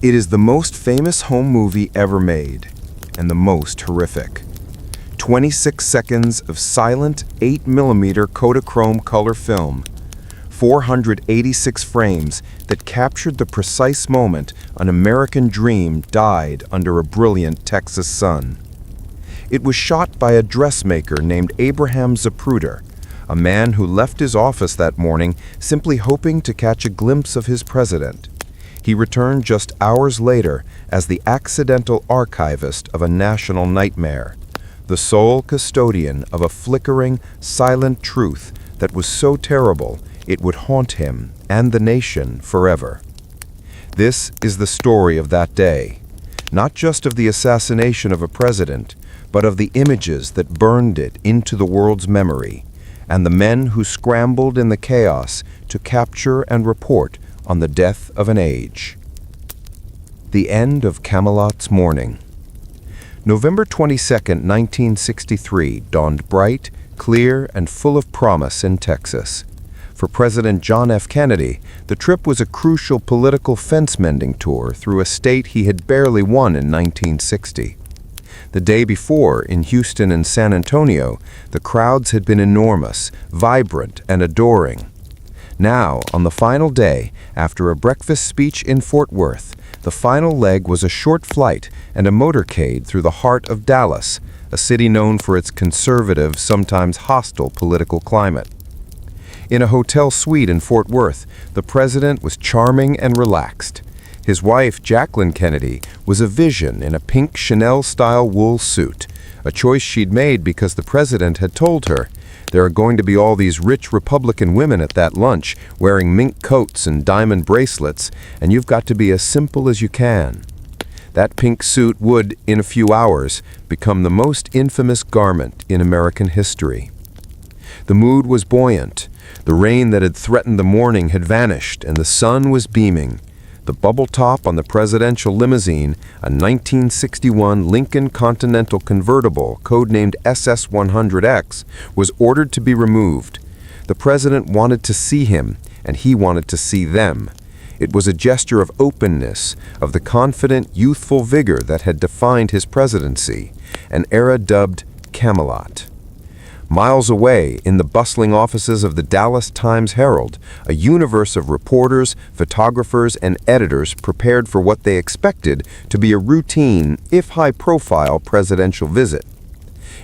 It is the most famous home movie ever made, and the most horrific. 26 seconds of silent 8mm Kodachrome color film, 486 frames that captured the precise moment an American dream died under a brilliant Texas sun. It was shot by a dressmaker named Abraham Zapruder, a man who left his office that morning simply hoping to catch a glimpse of his president. He returned just hours later as the accidental archivist of a national nightmare, the sole custodian of a flickering, silent truth that was so terrible it would haunt him and the nation forever. This is the story of that day, not just of the assassination of a president, but of the images that burned it into the world's memory, and the men who scrambled in the chaos to capture and report on the death of an age. The end of Camelot's morning. November 22, 1963 dawned bright, clear, and full of promise in Texas. For President John F. Kennedy, the trip was a crucial political fence-mending tour through a state he had barely won in 1960. The day before, in Houston and San Antonio, the crowds had been enormous, vibrant, and adoring. Now, on the final day, after a breakfast speech in Fort Worth, the final leg was a short flight and a motorcade through the heart of Dallas, a city known for its conservative, sometimes hostile political climate. In a hotel suite in Fort Worth, the president was charming and relaxed. His wife, Jacqueline Kennedy, was a vision in a pink Chanel-style wool suit, a choice she'd made because the president had told her, "There are going to be all these rich Republican women at that lunch wearing mink coats and diamond bracelets, and you've got to be as simple as you can." That pink suit would, in a few hours, become the most infamous garment in American history. The mood was buoyant. The rain that had threatened the morning had vanished, and the sun was beaming. The bubble top on the presidential limousine, a 1961 Lincoln Continental convertible codenamed SS-100X, was ordered to be removed. The president wanted to see him, and he wanted to see them. It was a gesture of openness, of the confident, youthful vigor that had defined his presidency, an era dubbed Camelot. Miles away, in the bustling offices of the Dallas Times-Herald, a universe of reporters, photographers, and editors prepared for what they expected to be a routine, if high-profile, presidential visit.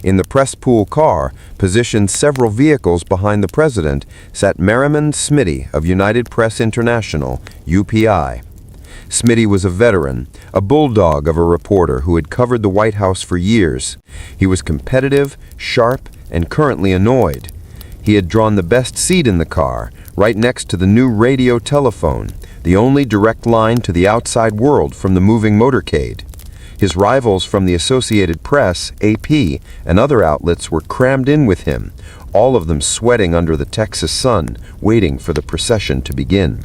In the press pool car, positioned several vehicles behind the president, sat Merriman Smitty of United Press International, UPI. Smitty was a veteran, a bulldog of a reporter who had covered the White House for years. He was competitive, sharp, and currently annoyed. He had drawn the best seat in the car, right next to the new radio telephone, the only direct line to the outside world from the moving motorcade. His rivals from the Associated Press, AP, and other outlets were crammed in with him, all of them sweating under the Texas sun, waiting for the procession to begin.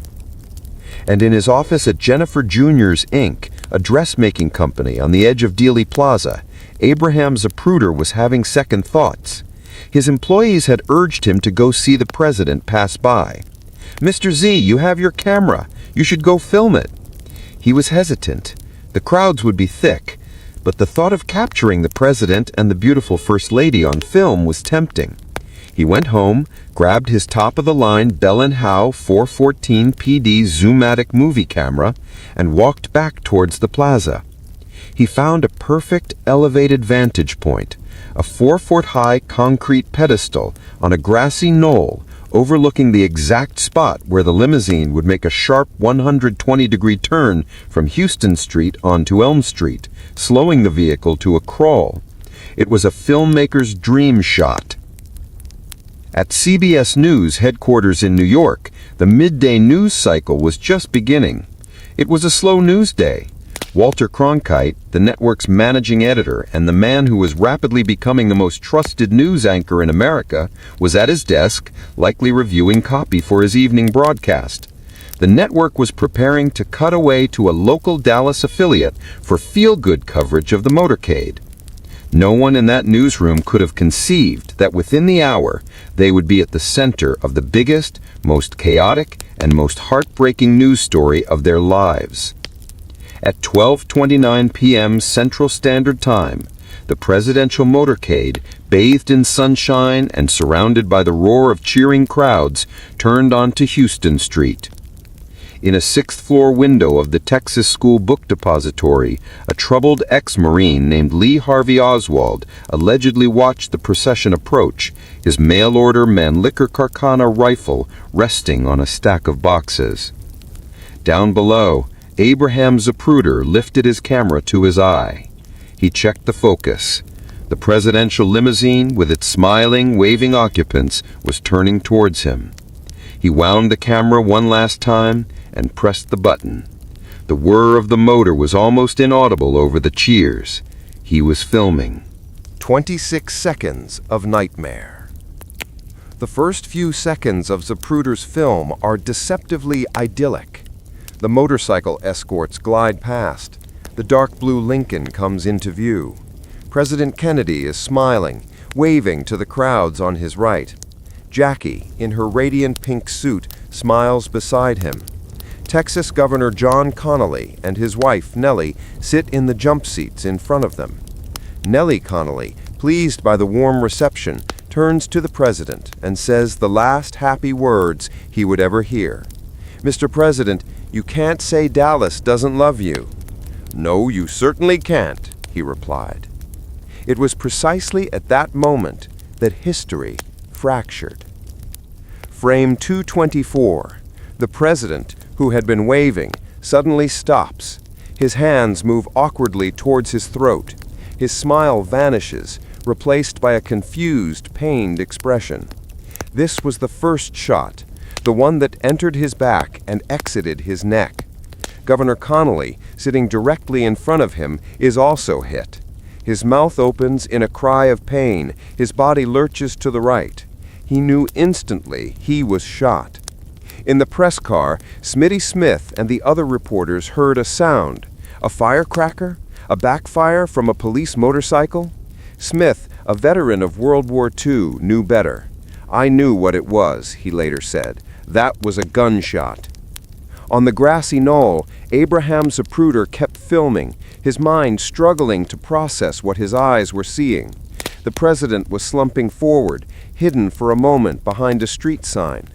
And in his office at Jennifer Jr.'s Inc., a dressmaking company on the edge of Dealey Plaza, Abraham Zapruder was having second thoughts. His employees had urged him to go see the president pass by. "Mr. Z, you have your camera. You should go film it." He was hesitant. The crowds would be thick, but the thought of capturing the president and the beautiful First Lady on film was tempting. He went home, grabbed his top-of-the-line Bell & Howe 414 PD Zoomatic movie camera, and walked back towards the plaza. He found a perfect elevated vantage point, a 4-foot-high concrete pedestal on a grassy knoll overlooking the exact spot where the limousine would make a sharp 120-degree turn from Houston Street onto Elm Street, slowing the vehicle to a crawl. It was a filmmaker's dream shot. At CBS News headquarters in New York, the midday news cycle was just beginning. It was a slow news day. Walter Cronkite, the network's managing editor and the man who was rapidly becoming the most trusted news anchor in America, was at his desk, likely reviewing copy for his evening broadcast. The network was preparing to cut away to a local Dallas affiliate for feel-good coverage of the motorcade. No one in that newsroom could have conceived that within the hour they would be at the center of the biggest, most chaotic, and most heartbreaking news story of their lives. At 12:29 p.m. Central Standard Time, the presidential motorcade, bathed in sunshine and surrounded by the roar of cheering crowds, turned onto Houston Street. In a sixth-floor window of the Texas School Book Depository, a troubled ex-Marine named Lee Harvey Oswald allegedly watched the procession approach, his mail-order Mannlicher Carcana rifle resting on a stack of boxes. Down below, Abraham Zapruder lifted his camera to his eye. He checked the focus. The presidential limousine, with its smiling, waving occupants, was turning towards him. He wound the camera one last time and pressed the button. The whir of the motor was almost inaudible over the cheers. He was filming. 26 seconds of nightmare. The first few seconds of Zapruder's film are deceptively idyllic. The motorcycle escorts glide past. The dark blue Lincoln comes into view. President Kennedy is smiling, waving to the crowds on his right. Jackie, in her radiant pink suit, smiles beside him. Texas Governor John Connally and his wife, Nellie, sit in the jump seats in front of them. Nellie Connally, pleased by the warm reception, turns to the president and says the last happy words he would ever hear. "Mr. President, you can't say Dallas doesn't love you." "No, you certainly can't," he replied. It was precisely at that moment that history fractured. Frame 224. The president, who had been waving, suddenly stops. His hands move awkwardly towards his throat. His smile vanishes, replaced by a confused, pained expression. This was the first shot, the one that entered his back and exited his neck. Governor Connally, sitting directly in front of him, is also hit. His mouth opens in a cry of pain. His body lurches to the right. He knew instantly he was shot. In the press car, Smitty Smith and the other reporters heard a sound. A firecracker? A backfire from a police motorcycle? Smith, a veteran of World War II, knew better. "I knew what it was," he later said. "That was a gunshot." On the grassy knoll, Abraham Zapruder kept filming, his mind struggling to process what his eyes were seeing. The president was slumping forward, hidden for a moment behind a street sign.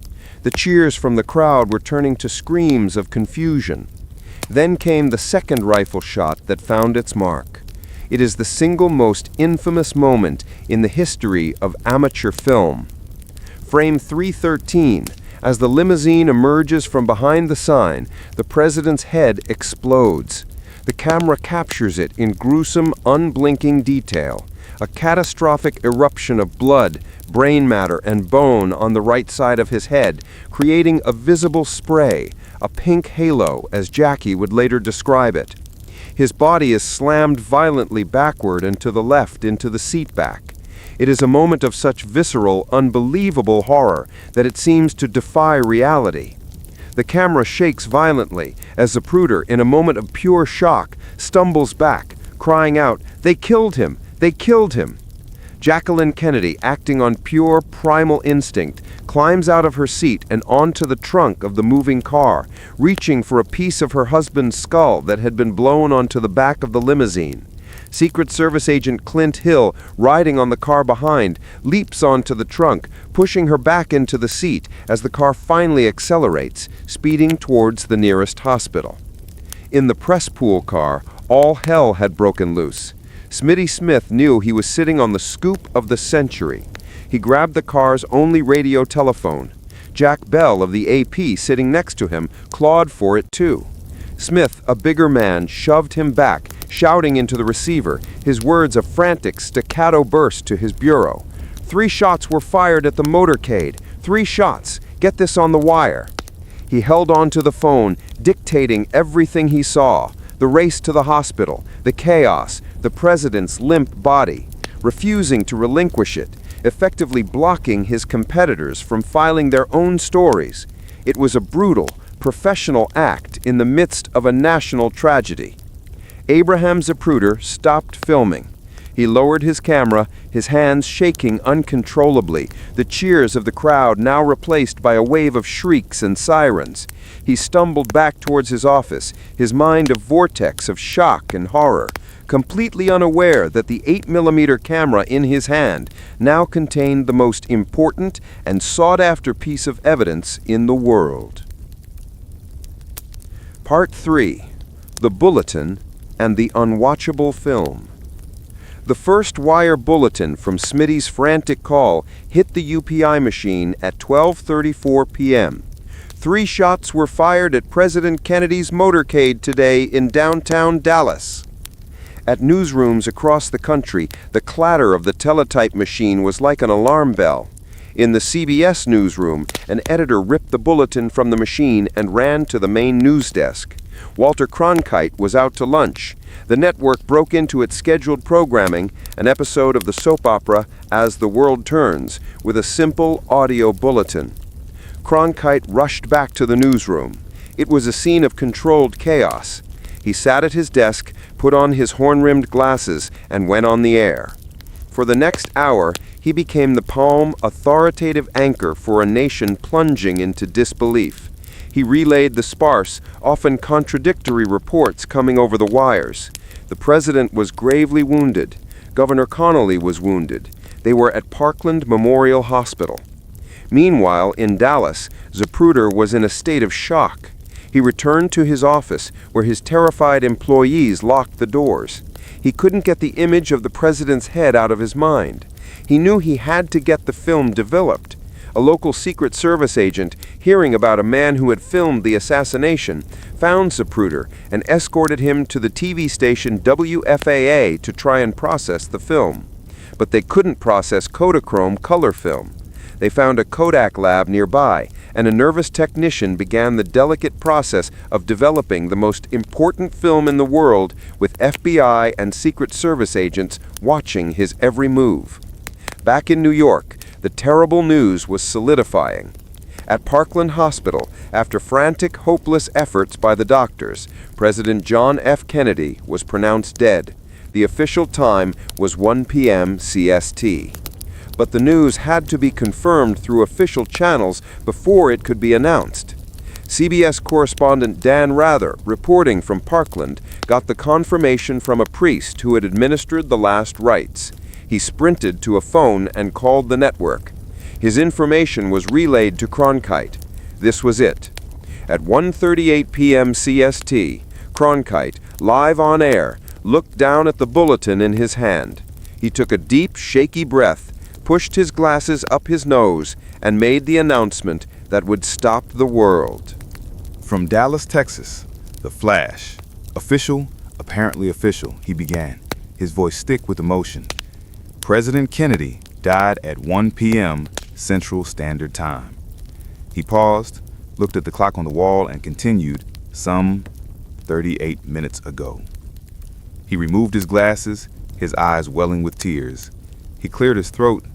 The cheers from the crowd were turning to screams of confusion. Then came the second rifle shot that found its mark. It is the single most infamous moment in the history of amateur film. Frame 313. As the limousine emerges from behind the sign, the president's head explodes. The camera captures it in gruesome, unblinking detail. A catastrophic eruption of blood, brain matter, and bone on the right side of his head, creating a visible spray, a pink halo, as Jackie would later describe it. His body is slammed violently backward and to the left into the seat back. It is a moment of such visceral, unbelievable horror that it seems to defy reality. The camera shakes violently as Zapruder, in a moment of pure shock, stumbles back, crying out, "They killed him! They killed him!" Jacqueline Kennedy, acting on pure primal instinct, climbs out of her seat and onto the trunk of the moving car, reaching for a piece of her husband's skull that had been blown onto the back of the limousine. Secret Service agent Clint Hill, riding on the car behind, leaps onto the trunk, pushing her back into the seat as the car finally accelerates, speeding towards the nearest hospital. In the press pool car, all hell had broken loose. Smitty Smith knew he was sitting on the scoop of the century. He grabbed the car's only radio telephone. Jack Bell of the AP, sitting next to him, clawed for it too. Smith, a bigger man, shoved him back, shouting into the receiver, his words a frantic staccato burst to his bureau. 3 shots were fired at the motorcade. 3 shots. Get this on the wire. He held on to the phone, dictating everything he saw. The race to the hospital, the chaos, the president's limp body, refusing to relinquish it, effectively blocking his competitors from filing their own stories. It was a brutal, professional act in the midst of a national tragedy. Abraham Zapruder stopped filming. He lowered his camera, his hands shaking uncontrollably, the cheers of the crowd now replaced by a wave of shrieks and sirens. He stumbled back towards his office, his mind a vortex of shock and horror, completely unaware that the 8mm camera in his hand now contained the most important and sought-after piece of evidence in the world. Part 3. The Bulletin and the Unwatchable Film. The first wire bulletin from Smitty's frantic call hit the UPI machine at 12:34 p.m. 3 shots were fired at President Kennedy's motorcade today in downtown Dallas. At newsrooms across the country, the clatter of the teletype machine was like an alarm bell. In the CBS newsroom, an editor ripped the bulletin from the machine and ran to the main news desk. Walter Cronkite was out to lunch. The network broke into its scheduled programming, an episode of the soap opera As the World Turns, with a simple audio bulletin. Cronkite rushed back to the newsroom. It was a scene of controlled chaos. He sat at his desk, put on his horn-rimmed glasses, and went on the air. For the next hour, he became the calm, authoritative anchor for a nation plunging into disbelief. He relayed the sparse, often contradictory reports coming over the wires. The president was gravely wounded. Governor Connolly was wounded. They were at Parkland Memorial Hospital. Meanwhile, in Dallas, Zapruder was in a state of shock. He returned to his office, where his terrified employees locked the doors. He couldn't get the image of the president's head out of his mind. He knew he had to get the film developed. A local Secret Service agent, hearing about a man who had filmed the assassination, found Zapruder and escorted him to the TV station WFAA to try and process the film. But they couldn't process Kodachrome color film. They found a Kodak lab nearby, and a nervous technician began the delicate process of developing the most important film in the world with FBI and Secret Service agents watching his every move. Back in New York, the terrible news was solidifying. At Parkland Hospital, after frantic, hopeless efforts by the doctors, President John F. Kennedy was pronounced dead. The official time was 1 p.m. CST. But the news had to be confirmed through official channels before it could be announced. CBS correspondent Dan Rather, reporting from Parkland, got the confirmation from a priest who had administered the last rites. He sprinted to a phone and called the network. His information was relayed to Cronkite. This was it. At 1:38 p.m. CST, Cronkite, live on air, looked down at the bulletin in his hand. He took a deep, shaky breath, pushed his glasses up his nose, and made the announcement that would stop the world. From Dallas, Texas, The Flash. Official, apparently official, he began, his voice thick with emotion. President Kennedy died at 1 p.m. Central Standard Time. He paused, looked at the clock on the wall, and continued, some 38 minutes ago. He removed his glasses, his eyes welling with tears. He cleared his throat,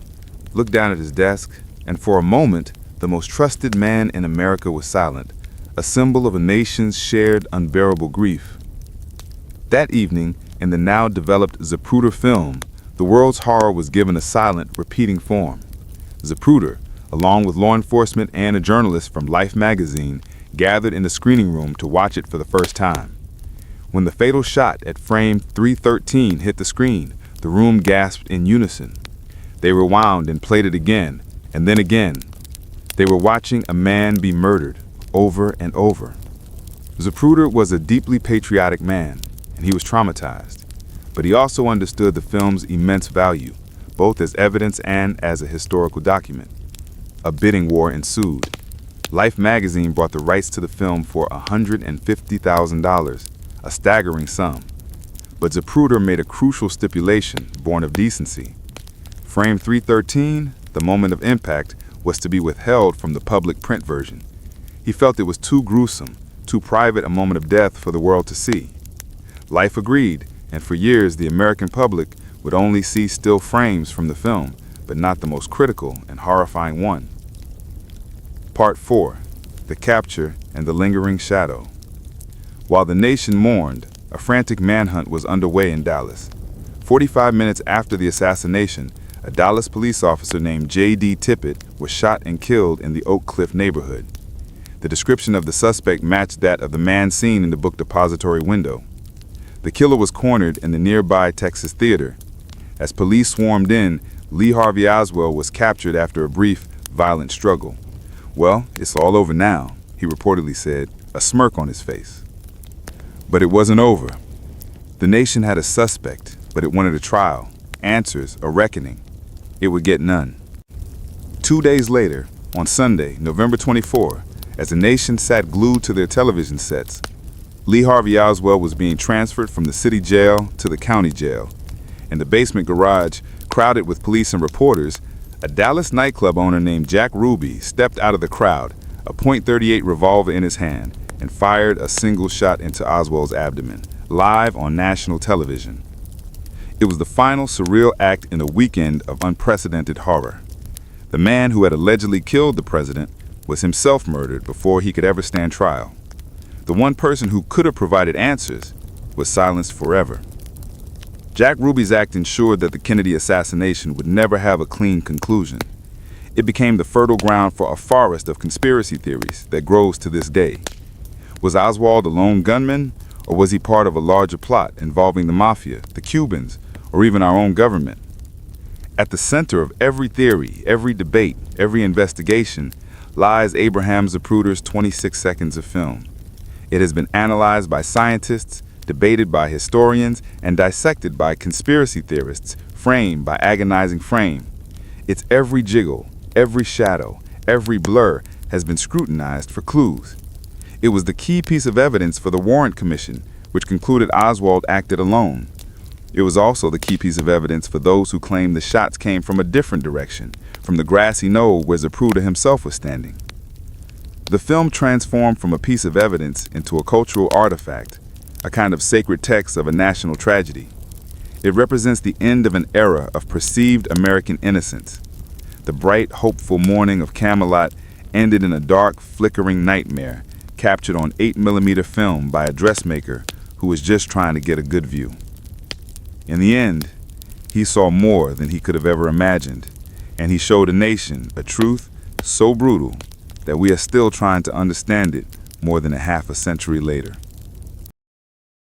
looked down at his desk, and for a moment, the most trusted man in America was silent, a symbol of a nation's shared unbearable grief. That evening, in the now developed Zapruder Film, the world's horror was given a silent, repeating form. Zapruder, along with law enforcement and a journalist from Life magazine, gathered in the screening room to watch it for the first time. When the fatal shot at frame 313 hit the screen, the room gasped in unison. They rewound and played it again, and then again. They were watching a man be murdered, over and over. Zapruder was a deeply patriotic man, and he was traumatized. But he also understood the film's immense value, both as evidence and as a historical document. A bidding war ensued. Life magazine bought the rights to the film for $150,000, a staggering sum. But Zapruder made a crucial stipulation, born of decency. Frame 313, the moment of impact, was to be withheld from the public print version. He felt it was too gruesome, too private a moment of death for the world to see. Life agreed, and for years the American public would only see still frames from the film, but not the most critical and horrifying one. Part 4. The Capture and the Lingering Shadow. While the nation mourned, a frantic manhunt was underway in Dallas. 45 minutes after the assassination, a Dallas police officer named J.D. Tippit was shot and killed in the Oak Cliff neighborhood. The description of the suspect matched that of the man seen in the book depository window. The killer was cornered in the nearby Texas Theater. As police swarmed in, Lee Harvey Oswald was captured after a brief, violent struggle. "Well, it's all over now," he reportedly said, a smirk on his face. But it wasn't over. The nation had a suspect, but it wanted a trial, answers, a reckoning. It would get none. 2 days later, on Sunday, November 24, as the nation sat glued to their television sets, Lee Harvey Oswald was being transferred from the city jail to the county jail. In the basement garage, crowded with police and reporters, a Dallas nightclub owner named Jack Ruby stepped out of the crowd, a .38 revolver in his hand, and fired a single shot into Oswald's abdomen, live on national television. It was the final surreal act in a weekend of unprecedented horror. The man who had allegedly killed the president was himself murdered before he could ever stand trial. The one person who could have provided answers was silenced forever. Jack Ruby's act ensured that the Kennedy assassination would never have a clean conclusion. It became the fertile ground for a forest of conspiracy theories that grows to this day. Was Oswald a lone gunman, or was he part of a larger plot involving the mafia, the Cubans, or even our own government? At the center of every theory, every debate, every investigation lies Abraham Zapruder's 26 seconds of film. It has been analyzed by scientists, debated by historians, and dissected by conspiracy theorists, frame by agonizing frame. Its every jiggle, every shadow, every blur has been scrutinized for clues. It was the key piece of evidence for the Warrant Commission, which concluded Oswald acted alone. It was also the key piece of evidence for those who claimed the shots came from a different direction, from the grassy knoll where Zapruder himself was standing. The film transformed from a piece of evidence into a cultural artifact, a kind of sacred text of a national tragedy. It represents the end of an era of perceived American innocence. The bright, hopeful morning of Camelot ended in a dark, flickering nightmare captured on 8mm film by a dressmaker who was just trying to get a good view. In the end, he saw more than he could have ever imagined, and he showed a nation a truth so brutal that we are still trying to understand it more than a half a century later.